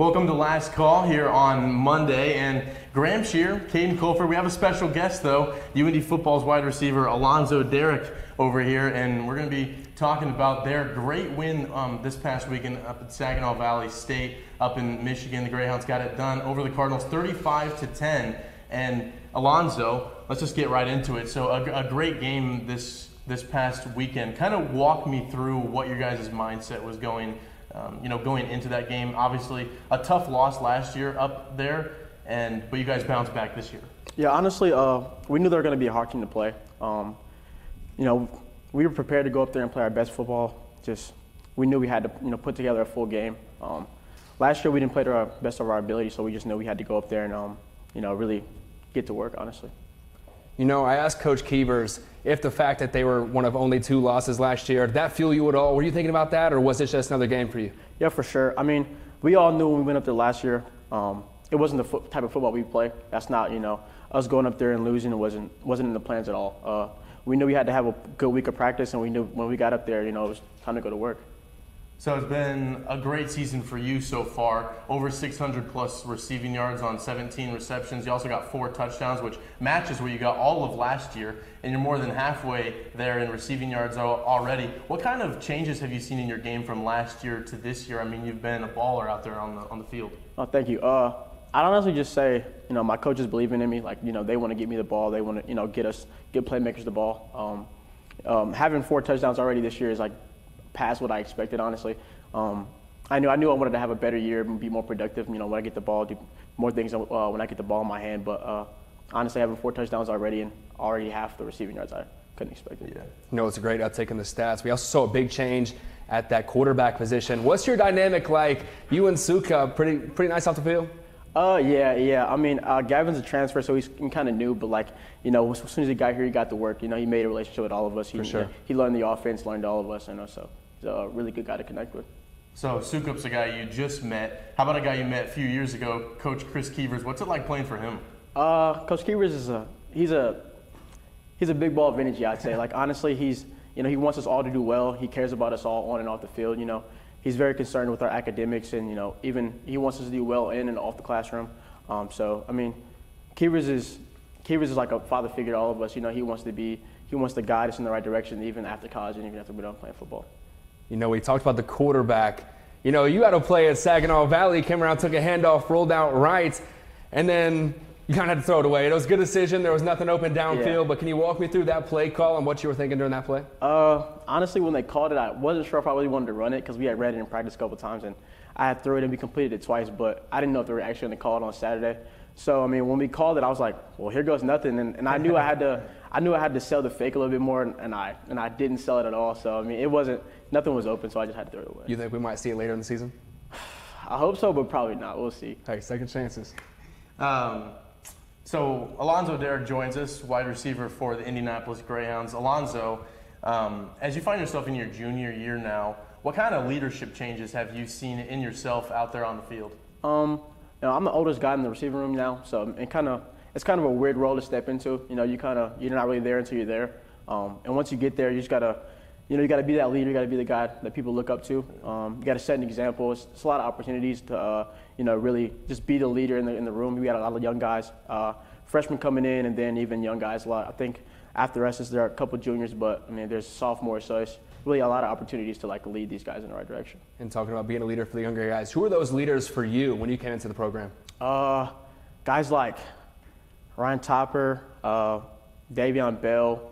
Welcome to Last Call here on Monday, and Graham Scher, Caden, Colford. We have a special guest though, UINDY football's wide receiver Alonzo Derrick over here, and we're going to be talking about their great win this past weekend up at Saginaw Valley State up in Michigan. The Greyhounds got it done over the Cardinals 35-10, and Alonzo, let's just get right into it. So a great game this past weekend. Kind of walk me through what your guys' mindset was going into that game. Obviously, a tough loss last year up there, but you guys bounced back this year. Yeah, honestly, we knew they were going to be a hard team to play. We were prepared to go up there and play our best football. We knew we had to, put together a full game. Last year we didn't play to our best of our ability, so we just knew we had to go up there and, really get to work, honestly. I asked Coach Keevers if the fact that they were one of only 2 losses last year, did that fuel you at all? Were you thinking about that, or was this just another game for you? Yeah, for sure. I mean, we all knew when we went up there last year, it wasn't the type of football we play. That's not, us going up there and losing. It wasn't in the plans at all. We knew we had to have a good week of practice, and we knew when we got up there, it was time to go to work. So it's been a great season for you so far. Over 600 plus receiving yards on 17 receptions. You also got 4 touchdowns, which matches where you got all of last year, and you're more than halfway there in receiving yards already. What kind of changes have you seen in your game from last year to this year? I mean, you've been a baller out there on the field. Oh, thank you. I'd honestly just say, my coaches believing in me. Like, they want to get me the ball. They want to, get playmakers the ball. Having 4 touchdowns already this year is like past what I expected, honestly. I knew I wanted to have a better year and be more productive, when I get the ball, do more things when I get the ball in my hand. But honestly, having 4 touchdowns already and already half the receiving yards, I couldn't expect it. Yeah. It's a great uptake in the stats. We also saw a big change at that quarterback position. What's your dynamic like? You and Suka, pretty nice off the field? Yeah. I mean, Gavin's a transfer, so he's kind of new, but as soon as he got here, he got to work. He made a relationship with all of us. For sure. He learned the offense, learned all of us, so he's a really good guy to connect with. So Sukup's a guy you just met. How about a guy you met a few years ago, Coach Chris Keevers? What's it like playing for him? Coach Keevers he's a big ball of energy, I'd say. Honestly, he wants us all to do well. He cares about us all on and off the field. He's very concerned with our academics, and even he wants us to do well in and off the classroom. So I mean, Keevers is like a father figure to all of us. He wants to guide us in the right direction, even after college and even after we're done playing football. We talked about the quarterback. You had to play at Saginaw Valley, came around, took a handoff, rolled out right, and then you kind of had to throw it away. It was a good decision. There was nothing open downfield, but can you walk me through that play call and what you were thinking during that play? Honestly, when they called it, I wasn't sure if I really wanted to run it because we had read it in practice a couple times, and I had thrown it and we completed it twice, but I didn't know if they were actually going to call it on Saturday. So, I mean, when we called it, I was like, well, here goes nothing, and I knew I had to sell the fake a little bit more, and I didn't sell it at all. So, I mean, nothing was open, so I just had to throw it away. You think we might see it later in the season? I hope so, but probably not. We'll see. Hey, second chances. So Alonzo Derrick joins us, wide receiver for the Indianapolis Greyhounds. Alonzo, as you find yourself in your junior year now, what kind of leadership changes have you seen in yourself out there on the field? I'm the oldest guy in the receiving room now, so it's kind of a weird role to step into. You're not really there until you're there, and once you get there, you just gotta be that leader. You gotta be the guy that people look up to. You gotta set an example. It's a lot of opportunities to really just be the leader in the room. We got a lot of young guys, freshmen coming in, and then even young guys a lot. I think after us, there are a couple juniors, but I mean there's sophomores, so it's really a lot of opportunities to lead these guys in the right direction. And talking about being a leader for the younger guys, who are those leaders for you when you came into the program? Guys like Ryan Topper, Davion Bell,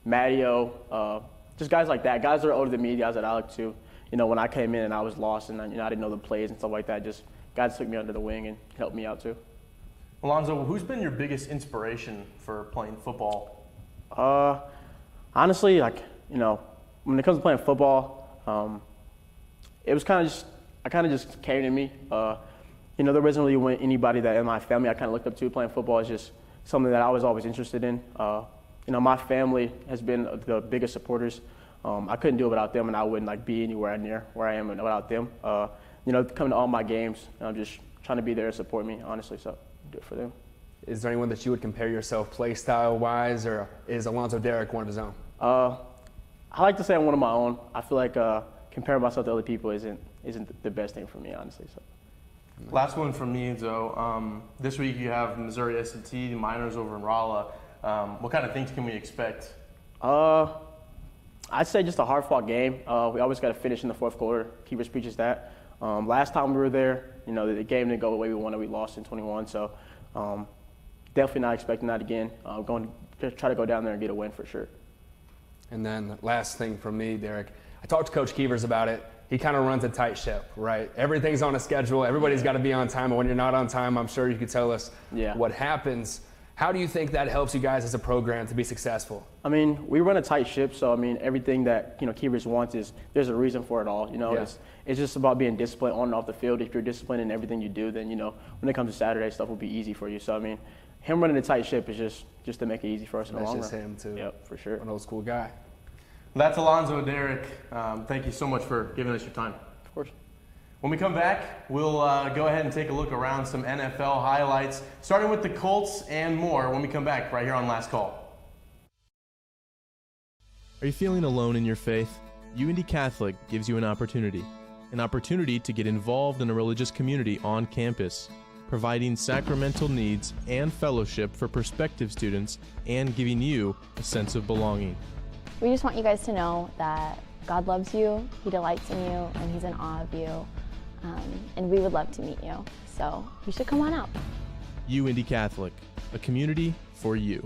Matteo, just guys like that. Guys that are older than me, guys that I look to. When I came in and I was lost and I didn't know the plays and stuff like that, just guys took me under the wing and helped me out too. Alonzo, who's been your biggest inspiration for playing football? Honestly, when it comes to playing football, it was I kind of just came to me. There wasn't really anybody that in my family I kind of looked up to. Playing football is just something that I was always interested in. My family has been the biggest supporters. I couldn't do it without them, and I wouldn't be anywhere near where I am without them. Coming to all my games, I'm just trying to be there to support me, honestly. So do it for them. Is there anyone that you would compare yourself play style wise, or is Alonzo Derrick one of his own? I like to say I'm one of my own. I feel like comparing myself to other people isn't the best thing for me, honestly. So. Last one from me, though. This week you have Missouri S&T, the Miners over in Rolla. What kind of things can we expect? I'd say just a hard-fought game. We always got to finish in the fourth quarter. Keepers preaches that. Last time we were there, the game didn't go the way we wanted. We lost in 21, so definitely not expecting that again. Going to try to go down there and get a win for sure. And then last thing from me, Derrick, I talked to Coach Keevers about it. He kind of runs a tight ship, right? Everything's on a schedule. Everybody's got to be on time. And when you're not on time, I'm sure you could tell us what happens. How do you think that helps you guys as a program to be successful? I mean, we run a tight ship, so I mean, everything that Keevers wants is there's a reason for it all. It's just about being disciplined on and off the field. If you're disciplined in everything you do, then when it comes to Saturday, stuff will be easy for you. So I mean, him running a tight ship is just to make it easy for us in the long run. That's just him too. Yep, for sure. An old school guy. That's Alonzo, Derrick. Thank you so much for giving us your time. Of course. When we come back, we'll go ahead and take a look around some NFL highlights, starting with the Colts and more when we come back right here on Last Call. Are you feeling alone in your faith? UINDY Catholic gives you an opportunity to get involved in a religious community on campus, providing sacramental needs and fellowship for prospective students and giving you a sense of belonging. We just want you guys to know that God loves you, He delights in you, and He's in awe of you. And we would love to meet you. So you should come on out. UINDY Catholic, a community for you.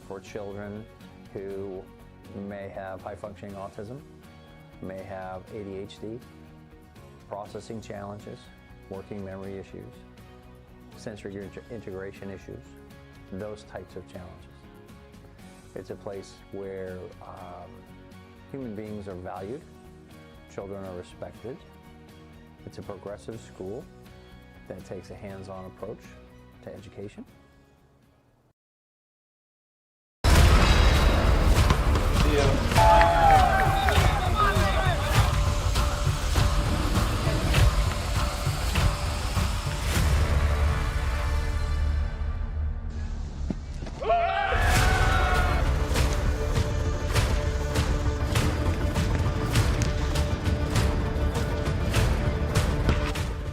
For children who may have high-functioning autism, may have ADHD, processing challenges, working memory issues, sensory integration issues, those types of challenges. It's a place where human beings are valued, children are respected. It's a progressive school that takes a hands-on approach to education.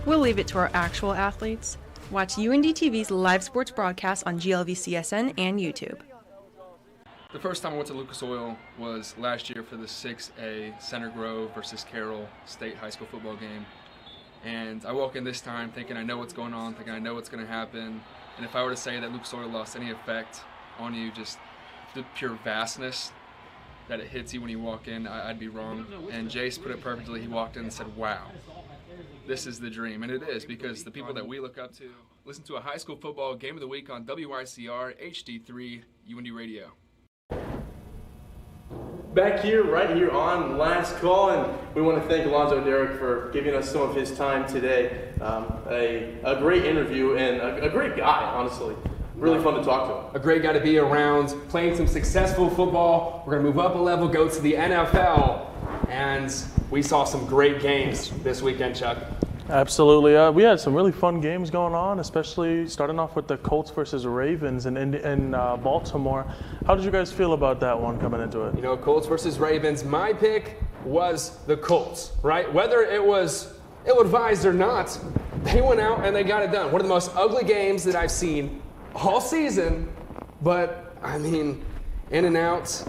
We'll leave it to our actual athletes. Watch UINDY TV's live sports broadcast on GLVCSN and YouTube. The first time I went to Lucas Oil was last year for the 6A Center Grove versus Carroll State High School football game. And I walk in this time thinking I know what's going on, thinking I know what's going to happen. And if I were to say that Lucas Oil lost any effect on you, just the pure vastness that it hits you when you walk in, I'd be wrong. And Jace put it perfectly. He walked in and said, wow, this is the dream. And it is, because the people that we look up to listen to a high school football game of the week on WICR HD3 UINDY Radio. Back here, right here on Last Call, and we want to thank Alonzo Derrick for giving us some of his time today. A great interview and a great guy, honestly. Really fun to talk to him. A great guy to be around, playing some successful football. We're going to move up a level, go to the NFL, and we saw some great games this weekend, Chuck. Absolutely. We had some really fun games going on, especially starting off with the Colts versus Ravens in Baltimore. How did you guys feel about that one coming into it? Colts versus Ravens. My pick was the Colts, right? Whether it was ill-advised or not, they went out and they got it done. One of the most ugly games that I've seen all season, but I mean, in and out.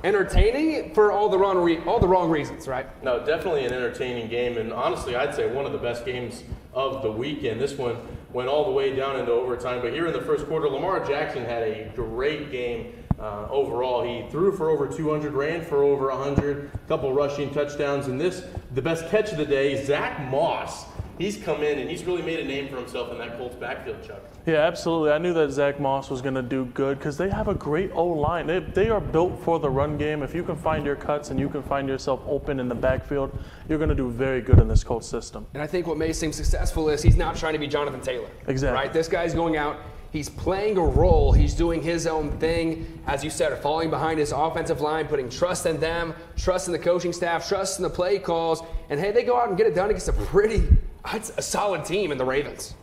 Entertaining for all the wrong reasons, right? No, definitely an entertaining game, and honestly, I'd say one of the best games of the weekend. This one went all the way down into overtime, but here in the first quarter, Lamar Jackson had a great game overall. He threw for over 200, ran for over 100, a couple rushing touchdowns, and the best catch of the day, Zach Moss. He's come in and he's really made a name for himself in that Colts backfield, Chuck. Yeah, absolutely. I knew that Zach Moss was going to do good because they have a great O-line. They are built for the run game. If you can find your cuts and you can find yourself open in the backfield, you're going to do very good in this Colts system. And I think what makes him successful is he's not trying to be Jonathan Taylor. Exactly. Right? This guy's going out. He's playing a role. He's doing his own thing. As you said, falling behind his offensive line, putting trust in them, trust in the coaching staff, trust in the play calls. And hey, they go out and get it done against a solid team in the Ravens.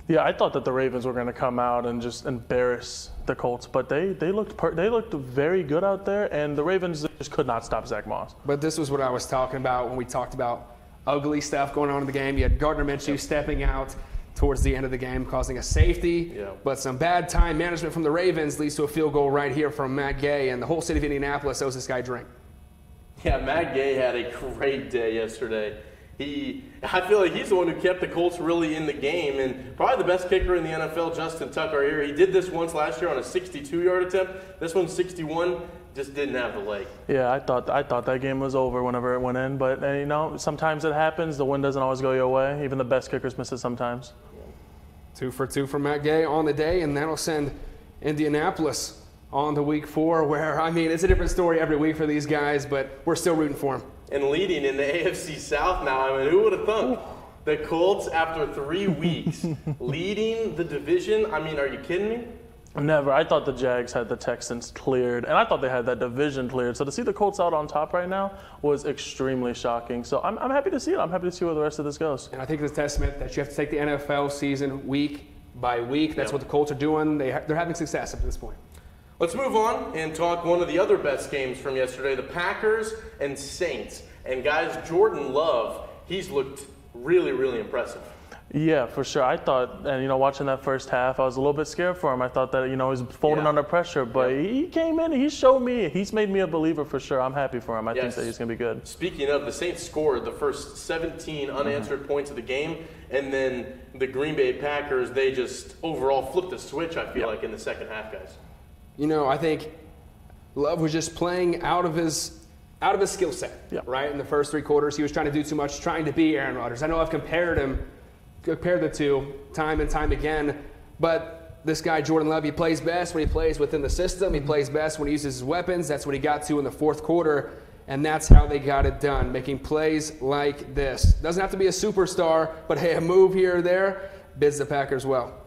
Yeah, I thought that the Ravens were going to come out and just embarrass the Colts, but they looked very good out there, and the Ravens just could not stop Zach Moss. But this was what I was talking about when we talked about ugly stuff going on in the game. You had Gardner Minshew stepping out towards the end of the game, causing a safety. But some bad time management from the Ravens leads to a field goal right here from Matt Gay, and the whole city of Indianapolis owes this guy a drink. Yeah, Matt Gay had a great day yesterday. I feel like he's the one who kept the Colts really in the game, and probably the best kicker in the NFL, Justin Tucker here. He did this once last year on a 62-yard attempt. This one's 61, just didn't have the leg. Yeah, I thought that game was over whenever it went in, but you know, sometimes it happens. The wind doesn't always go your way. Even the best kickers miss it sometimes. 2 for 2 from Matt Gay on the day, and that'll send Indianapolis on to week 4, where, I mean, it's a different story every week for these guys, but we're still rooting for them. And leading in the AFC South now, I mean, who would have thunk? The Colts, after 3 weeks, leading the division. I mean, are you kidding me? Never. I thought the Jags had the Texans cleared, and I thought they had that division cleared. So to see the Colts out on top right now was extremely shocking. So I'm happy to see it. I'm happy to see where the rest of this goes. And I think it's a testament that you have to take the NFL season week by week. That's what the Colts are doing. They're having success up to this point. Let's move on and talk one of the other best games from yesterday, the Packers and Saints. And guys, Jordan Love, he's looked really, really impressive. Yeah, for sure. I thought, and watching that first half, I was a little bit scared for him. I thought that, he was folding under pressure, but he came in and he showed me, he's made me a believer for sure. I'm happy for him. I think that he's going to be good. Speaking of, the Saints scored the first 17 unanswered points of the game, and then the Green Bay Packers, they just overall flipped the switch, I feel like, in the second half, guys. I think Love was just playing out of his skill set, right? In the first 3 quarters, he was trying to do too much, trying to be Aaron Rodgers. I know I've compared the two time and time again, but this guy, Jordan Love, he plays best when he plays within the system. He plays best when he uses his weapons. That's what he got to in the fourth quarter, and that's how they got it done, making plays like this. Doesn't have to be a superstar, but hey, a move here or there bids the Packers well.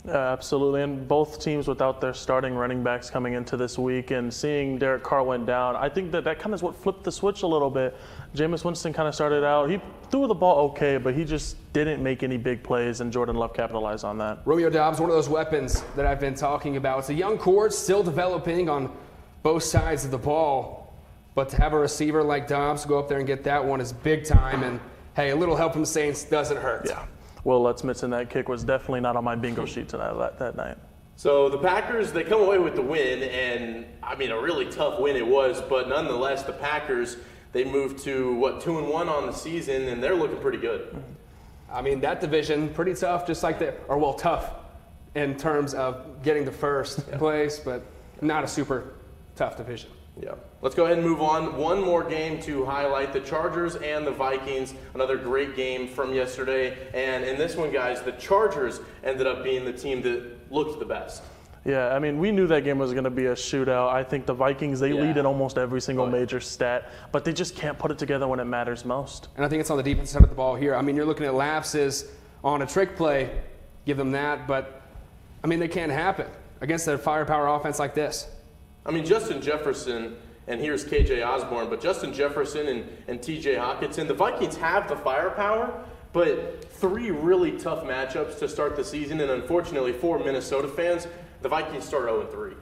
Absolutely, and both teams without their starting running backs coming into this week, and seeing Derrick Carr went down, I think that kind of is what flipped the switch a little bit. Jameis Winston kind of started out, he threw the ball okay, but he just didn't make any big plays, and Jordan Love capitalized on that. Romeo Doubs, one of those weapons that I've been talking about. It's a young core, still developing on both sides of the ball, but to have a receiver like Doubs go up there and get that one is big time, and hey, a little help from the Saints doesn't hurt. Yeah. Will Lutz and that kick was definitely not on my bingo sheet tonight that night. So the Packers, they come away with the win, and I mean, a really tough win it was, but nonetheless, the Packers, they moved to, 2-1 on the season, and they're looking pretty good. I mean, that division, pretty tough, just like tough in terms of getting the first place, but not a super tough division. Yeah. Let's go ahead and move on. One more game to highlight, the Chargers and the Vikings. Another great game from yesterday. And in this one, guys, the Chargers ended up being the team that looked the best. Yeah, I mean, we knew that game was going to be a shootout. I think the Vikings, they lead in almost every single major stat, but they just can't put it together when it matters most. And I think it's on the defensive side of the ball here. I mean, you're looking at lapses on a trick play, give them that, but, I mean, they can't happen against a firepower offense like this. I mean, Justin Jefferson, and here's KJ Osborne, but Justin Jefferson and TJ Hockenson, the Vikings have the firepower, but 3 really tough matchups to start the season, and unfortunately for Minnesota fans, the Vikings start 0-3.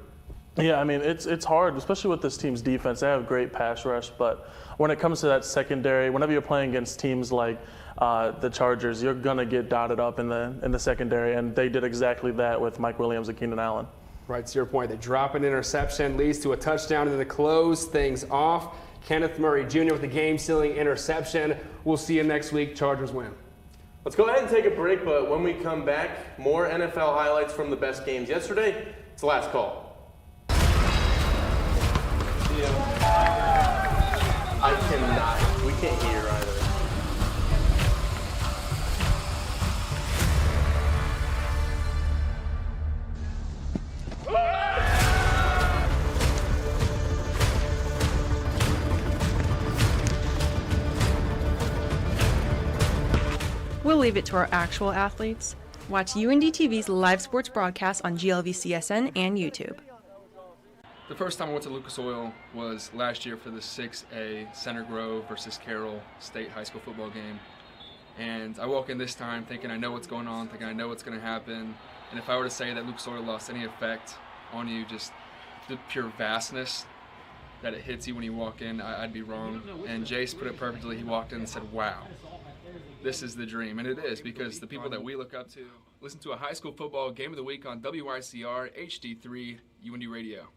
Yeah, I mean, it's hard, especially with this team's defense. They have great pass rush, but when it comes to that secondary, whenever you're playing against teams like the Chargers, you're going to get dotted up in the secondary, and they did exactly that with Mike Williams and Keenan Allen. Right, to your point, they drop an interception, leads to a touchdown, and then to close things off, Kenneth Murray Jr. with the game-sealing interception. We'll see you next week. Chargers win. Let's go ahead and take a break, but when we come back, more NFL highlights from the best games yesterday. It's the last call. I cannot. We can't hear either. We'll leave it to our actual athletes. Watch UINDY TV's live sports broadcast on GLVCSN and YouTube. The first time I went to Lucas Oil was last year for the 6A Center Grove versus Carroll State High School football game. And I walk in this time thinking I know what's going on, thinking I know what's going to happen. And if I were to say that Lucas Oil lost any effect on you, just the pure vastness that it hits you when you walk in, I'd be wrong. And Jace put it perfectly. He walked in and said, wow. this is the dream. And it is, because the people that we look up to listen to a high school football game of the week on WICR HD3 UINDY Radio.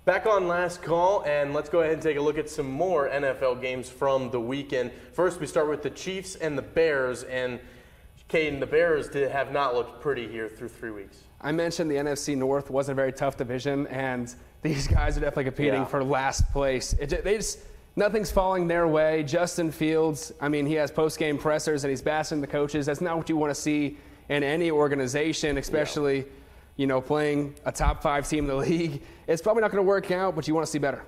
Back on last call, and let's go ahead and take a look at some more NFL games from the weekend. First, we start with the Chiefs and the Bears, and Caden, the Bears have not looked pretty here through 3 weeks. I mentioned the NFC North was a very tough division, and these guys are definitely competing for last place. Nothing's falling their way. Justin Fields, I mean, he has post-game pressers and he's bashing the coaches. That's not what you want to see in any organization, especially, playing a top 5 team in the league. It's probably not going to work out, but you want to see better.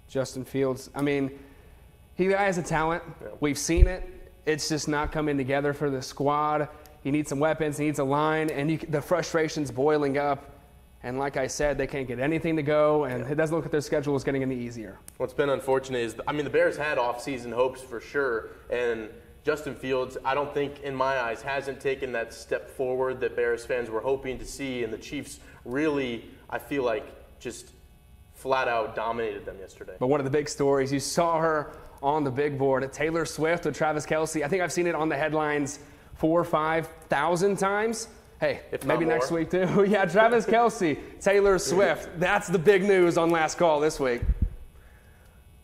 Justin Fields, I mean, he has a talent. Yeah. We've seen it. It's just not coming together for the squad. He needs some weapons. He needs a line, and the frustration's boiling up. And like I said, they can't get anything to go, and it doesn't look like their schedule is getting any easier. What's been unfortunate is, the Bears had off-season hopes for sure, and Justin Fields, I don't think, in my eyes, hasn't taken that step forward that Bears fans were hoping to see, and the Chiefs really, I feel like, just flat-out dominated them yesterday. But one of the big stories, you saw her on the big board, Taylor Swift with Travis Kelce. I think I've seen it on the headlines 4,000 or 5,000 times. Hey, maybe next week too. Yeah, Travis Kelce, Taylor Swift. That's the big news on last call this week.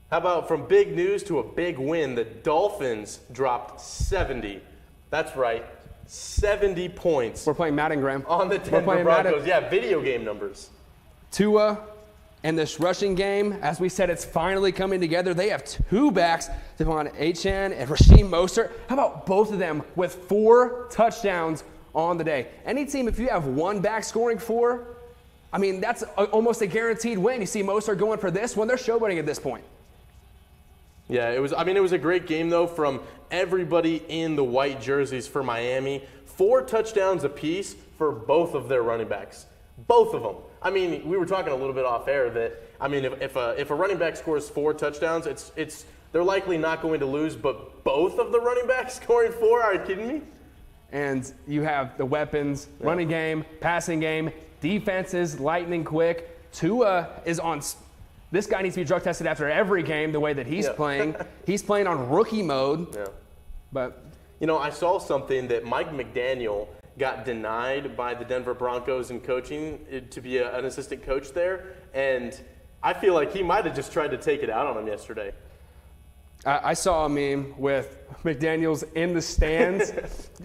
How about from big news to a big win? The Dolphins dropped 70. That's right, 70 points. We're playing Madden, Graham. On the Denver Broncos. Yeah, video game numbers. Tua and this rushing game, as we said, it's finally coming together. They have 2 backs, Devon Achane and Raheem Mostert. How about both of them with 4 touchdowns on the day? Any team, if you have 1 back scoring 4, that's almost a guaranteed win. You see Mostert going for this one. They're showboating at this point. Yeah, it was a great game, though, from everybody in the white jerseys for Miami. 4 touchdowns apiece for both of their running backs. Both of them. We were talking a little bit off air that, if a running back scores 4 touchdowns, they're likely not going to lose, but both of the running backs scoring 4, are you kidding me? And you have the weapons, running game, passing game, defenses, lightning quick. Tua is on. This guy needs to be drug tested after every game the way that he's playing. He's playing on rookie mode. Yeah. But I saw something that Mike McDaniel got denied by the Denver Broncos in coaching to be an assistant coach there, and I feel like he might have just tried to take it out on him yesterday. I saw a meme with McDaniels in the stands,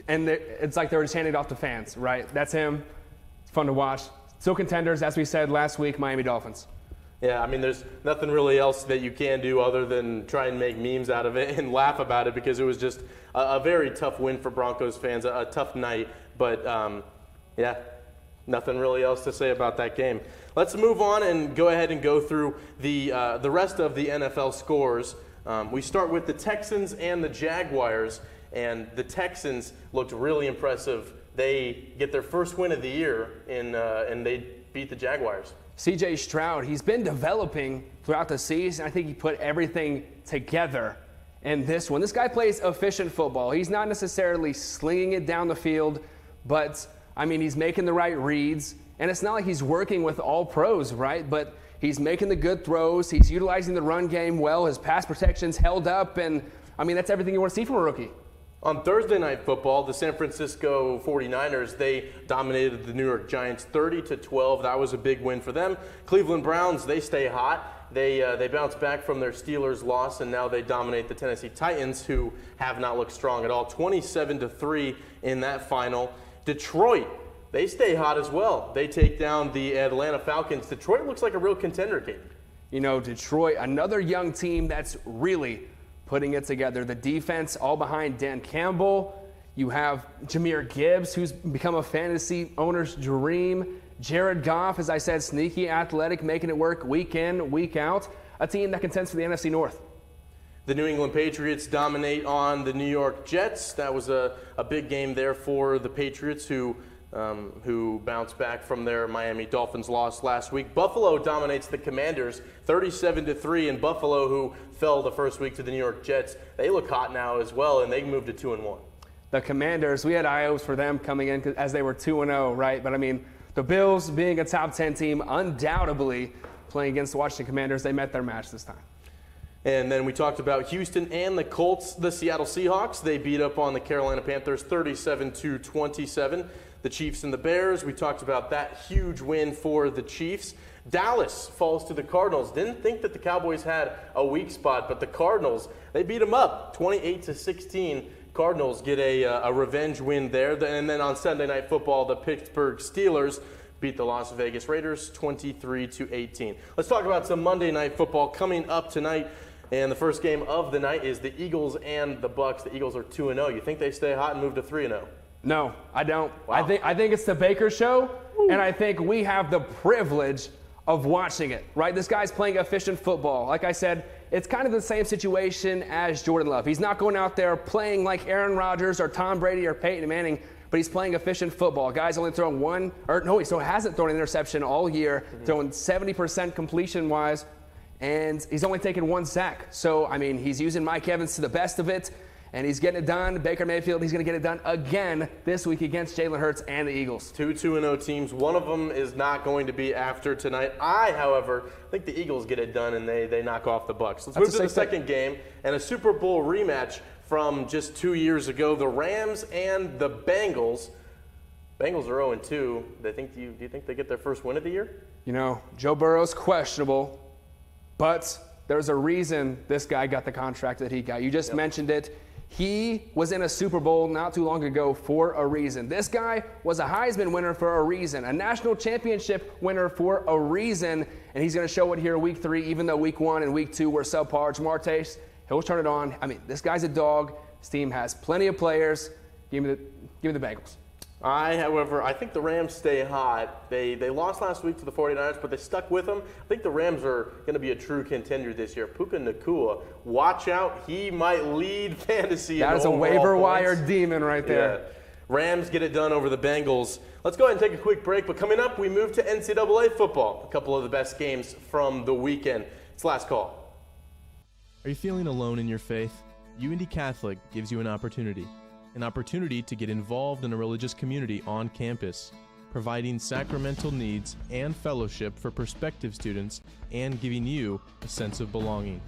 and it's like they were just handing it off to fans, right? That's him. It's fun to watch. Still contenders, as we said last week, Miami Dolphins. Yeah, there's nothing really else that you can do other than try and make memes out of it and laugh about it, because it was just a very tough win for Broncos fans, a tough night. But, nothing really else to say about that game. Let's move on and go ahead and go through the rest of the NFL scores. We start with the Texans and the Jaguars, and the Texans looked really impressive. They get their first win of the year, and they beat the Jaguars. C.J. Stroud, he's been developing throughout the season. I think he put everything together in this one. This guy plays efficient football. He's not necessarily slinging it down the field, but, he's making the right reads. And it's not like he's working with all pros, right? But he's making the good throws. He's utilizing the run game well. His pass protection's held up. And, that's everything you want to see from a rookie. On Thursday Night Football, the San Francisco 49ers, they dominated the New York Giants 30-12. That was a big win for them. Cleveland Browns, they stay hot. They bounce back from their Steelers loss, and now they dominate the Tennessee Titans, who have not looked strong at all. 27-3 in that final. Detroit, they stay hot as well. They take down the Atlanta Falcons. Detroit looks like a real contender, Caden. Detroit, another young team that's really putting it together. The defense all behind Dan Campbell. You have Jahmyr Gibbs, who's become a fantasy owner's dream. Jared Goff, as I said, sneaky, athletic, making it work week in, week out. A team that contends for the NFC North. The New England Patriots dominate on the New York Jets. That was a big game there for the Patriots, who bounced back from their Miami Dolphins loss last week. Buffalo dominates the Commanders 37-3, and Buffalo, who fell the first week to the New York Jets, they look hot now as well, and they moved to 2-1. The Commanders, we had IOs for them coming in as they were 2-0, right? But the Bills, being a top 10 team, undoubtedly playing against the Washington Commanders, they met their match this time. And then we talked about Houston and the Colts, the Seattle Seahawks. They beat up on the Carolina Panthers 37-27. The Chiefs and the Bears, we talked about that huge win for the Chiefs. Dallas falls to the Cardinals. Didn't think that the Cowboys had a weak spot, but the Cardinals, they beat them up 28-16. Cardinals get a revenge win there. And then on Sunday Night Football, the Pittsburgh Steelers beat the Las Vegas Raiders 23-18. Let's talk about some Monday Night Football coming up tonight. And the first game of the night is the Eagles and the Bucks. The Eagles are 2-0. You think they stay hot and move to 3-0? No, I don't. Wow. I think it's the Baker show, and I think we have the privilege of watching it, right? This guy's playing efficient football. Like I said, it's kind of the same situation as Jordan Love. He's not going out there playing like Aaron Rodgers or Tom Brady or Peyton Manning, but he's playing efficient football. Guy's only thrown he hasn't thrown an interception all year, throwing 70% completion-wise, and he's only taken 1 sack. So, I mean, he's using Mike Evans to the best of it, and he's getting it done. Baker Mayfield, he's going to get it done again this week against Jalen Hurts and the Eagles. 2 2-0 teams. One of them is not going to be after tonight. However, think the Eagles get it done and they knock off the Bucks. Let's move to the second game and a Super Bowl rematch from just 2 years ago. The Rams and the Bengals. Bengals are 0-2. Do you think they get their first win of the year? You know, Joe Burrow's questionable, but there's a reason this guy got the contract that he got. You just mentioned it. He was in a Super Bowl not too long ago for a reason. This guy was a Heisman winner for a reason, a national championship winner for a reason, and he's going to show it here week 3, even though week 1 and week 2 were subpar. Jamar Chase, he'll turn it on. I mean, this guy's a dog. His team has plenty of players. Give me the Bengals. However, I think the Rams stay hot. They lost last week to the 49ers, but they stuck with them. I think the Rams are going to be a true contender this year. Puka Nacua, watch out. He might lead fantasy. That is a waiver wire demon right there. Yeah. Rams get it done over the Bengals. Let's go ahead and take a quick break, but coming up, we move to NCAA football. A couple of the best games from the weekend. It's last call. Are you feeling alone in your faith? UINDY Catholic gives you an opportunity to get involved in a religious community on campus, providing sacramental needs and fellowship for prospective students and giving you a sense of belonging.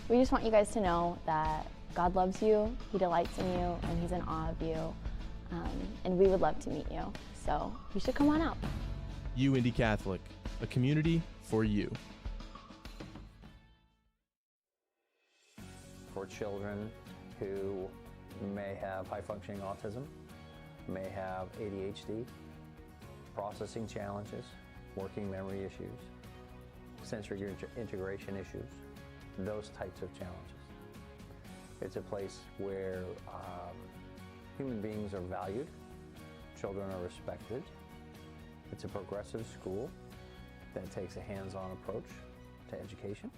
We just want you guys to know that God loves you, He delights in you, and He's in awe of you. And we would love to meet you. So you should come on out. UINDY Catholic, a community for you. For children who may have high-functioning autism, may have ADHD, processing challenges, working memory issues, sensory integration issues, those types of challenges. It's a place where human beings are valued, children are respected. It's a progressive school that takes a hands-on approach to education.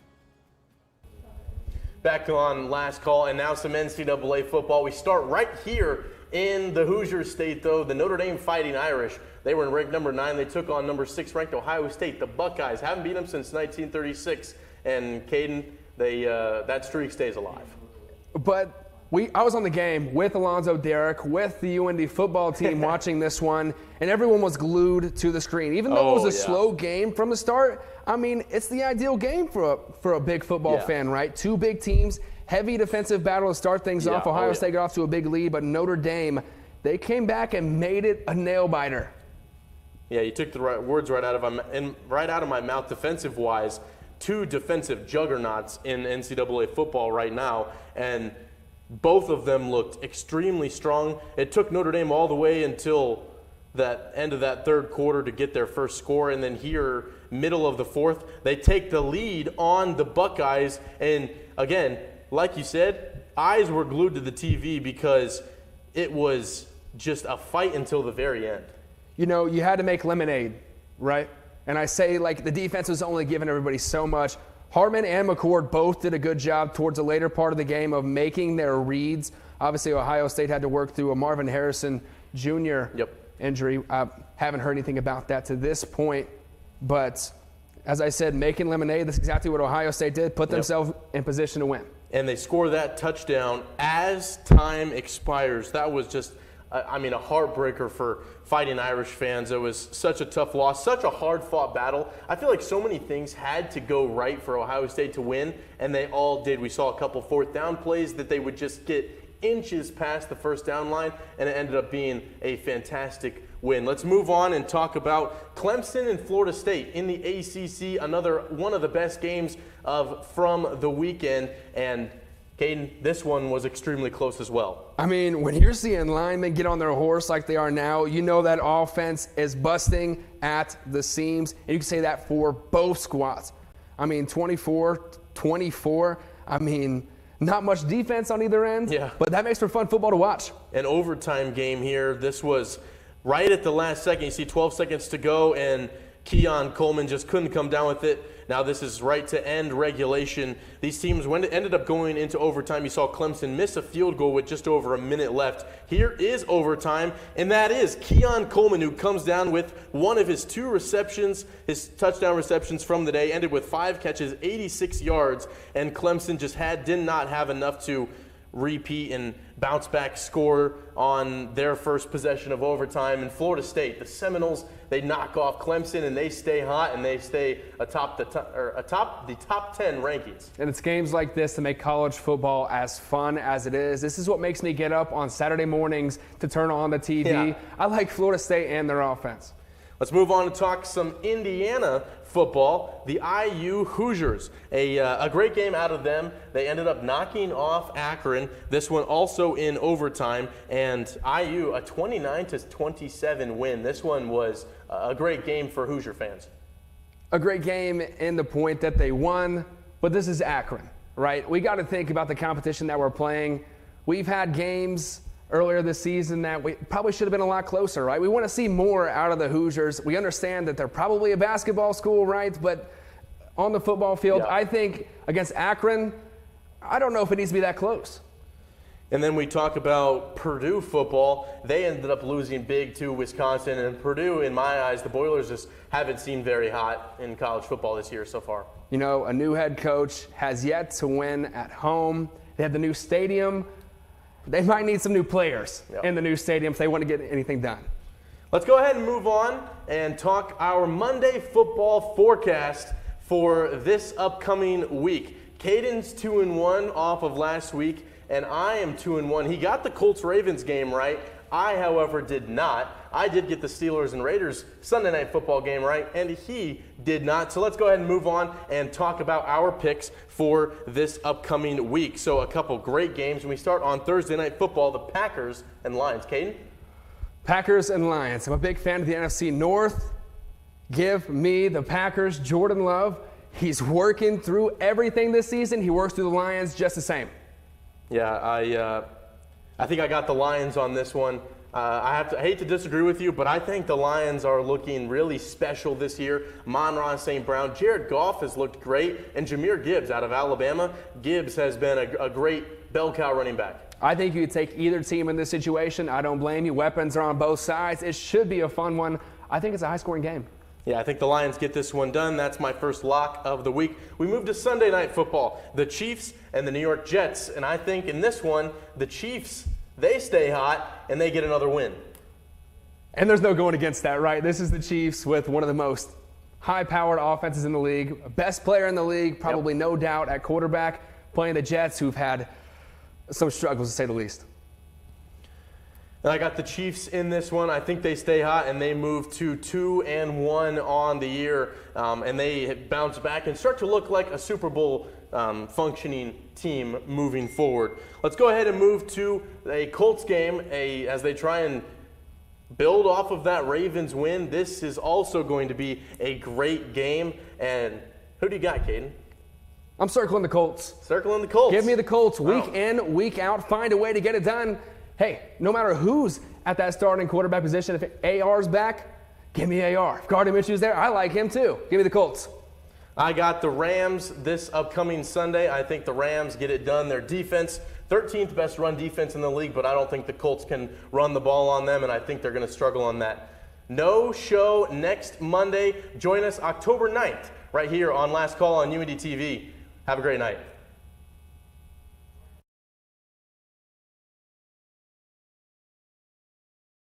Back on last call, and now some NCAA football. We start right here in the Hoosier State, though. The Notre Dame Fighting Irish, they were in ranked number 9. They took on number 6 ranked Ohio State. The Buckeyes haven't beat them since 1936. And Caden, that streak stays alive. But I was on the game with Alonzo, Derrick, with the UINDY football team watching this one, and everyone was glued to the screen. Even though it was a slow game from the start, I mean, it's the ideal game for a big football fan, right? 2 big teams, heavy defensive battle to start things off. Ohio State got off to a big lead, but Notre Dame, they came back and made it a nail-biter. Yeah, you took the words right out of my mouth defensive-wise. 2 defensive juggernauts in NCAA football right now, and both of them looked extremely strong. It took Notre Dame all the way until that end of that third quarter to get their first score, and then here, middle of the fourth, they take the lead on the Buckeyes. And again, like you said, eyes were glued to the TV because it was just a fight until the very end. You know, you had to make lemonade, right? And I say, like, the defense was only giving everybody so much. Hartman and McCord both did a good job towards the later part of the game of making their reads. Obviously, Ohio State had to work through a Marvin Harrison Jr. injury. I haven't heard anything about that to this point. But as I said, making lemonade, that's exactly what Ohio State did, put themselves in position to win. And they score that touchdown as time expires. That was just I mean, a heartbreaker for Fighting Irish fans. It was such a tough loss, such a hard-fought battle. I feel like so many things had to go right for Ohio State to win, and they all did. We saw a couple fourth down plays that they would just get inches past the first down line, and it ended up being a fantastic win. Let's move on and talk about Clemson and Florida State in the ACC, another one of the best games from the weekend, and Caden, this one was extremely close as well. I mean, when you're seeing linemen get on their horse like they are now, you know that offense is busting at the seams, and you can say that for both squads. I mean, 24-24, I mean, not much defense on either end, but that makes for fun football to watch. An overtime game here. This was right at the last second. You see 12 seconds to go, and Keon Coleman just couldn't come down with it. Now this is right to end regulation. These teams ended up going into overtime. You saw Clemson miss a field goal with just over a minute left. Here is overtime, and that is Keon Coleman, who comes down with one of his 2 receptions, his touchdown receptions from the day, ended with 5 catches, 86 yards, and Clemson just did not have enough to repeat and bounce back score on their first possession of overtime. And Florida State, the Seminoles, they knock off Clemson and they stay hot and they stay atop the top 10 rankings. And it's games like this that make college football as fun as it is. This is what makes me get up on Saturday mornings to turn on the TV. Yeah. I like Florida State and their offense. Let's move on and talk some Indiana football. The IU Hoosiers, a great game out of them. They ended up knocking off Akron. This one also in overtime, and IU a 29-27 win. This one was a great game for Hoosier fans. A great game in the point that they won, but this is Akron, right? We got to think about the competition that we're playing. We've had games earlier this season that we probably should have been a lot closer, right? We want to see more out of the Hoosiers. We understand that they're probably a basketball school, right? But on the football field, I think against Akron, I don't know if it needs to be that close. And then we talk about Purdue football. They ended up losing big to Wisconsin. And Purdue, in my eyes, the Boilers just haven't seemed very hot in college football this year so far. You know, a new head coach has yet to win at home. They have the new stadium. They might need some new players in the new stadium if they want to get anything done. Let's go ahead and move on and talk our Monday football forecast for this upcoming week. Caden's 2-1 off of last week, and I am 2-1. He got the Colts-Ravens game right. I, however, did not. I did get the Steelers and Raiders Sunday night football game right, and he did not. So let's go ahead and move on and talk about our picks for this upcoming week. So a couple great games. And we start on Thursday night football, the Packers and Lions. Caden? Packers and Lions. I'm a big fan of the NFC North. Give me the Packers. Jordan Love, he's working through everything this season. He works through the Lions just the same. Yeah, I think I got the Lions on this one. I hate to disagree with you, but I think the Lions are looking really special this year. Amon-Ra St. Brown, Jared Goff has looked great, and Jahmyr Gibbs out of Alabama. Gibbs has been a great bell cow running back. I think you could take either team in this situation. I don't blame you. Weapons are on both sides. It should be a fun one. I think it's a high-scoring game. Yeah, I think the Lions get this one done. That's my first lock of the week. We move to Sunday night football, the Chiefs and the New York Jets. And I think in this one, the Chiefs, they stay hot and they get another win. And there's no going against that, right? This is the Chiefs with one of the most high-powered offenses in the league, best player in the league, probably no doubt at quarterback, playing the Jets, who've had some struggles to say the least. And I got the Chiefs in this one. I think they stay hot and they move to 2-1 on the year, and they bounce back and start to look like a Super Bowl functioning team moving forward. Let's go ahead and move to a Colts game as they try and build off of that Ravens win. This is also going to be a great game. And who do you got, Caden? I'm circling the Colts. Circling the Colts. Give me the Colts week in, week out. Find a way to get it done. Hey, no matter who's at that starting quarterback position, if AR's back, give me AR. If Gardner Minshew's there, I like him too. Give me the Colts. I got the Rams this upcoming Sunday. I think the Rams get it done. Their defense, 13th best run defense in the league, but I don't think the Colts can run the ball on them, and I think they're going to struggle on that. No show next Monday. Join us October 9th right here on Last Call on UINDY TV. Have a great night.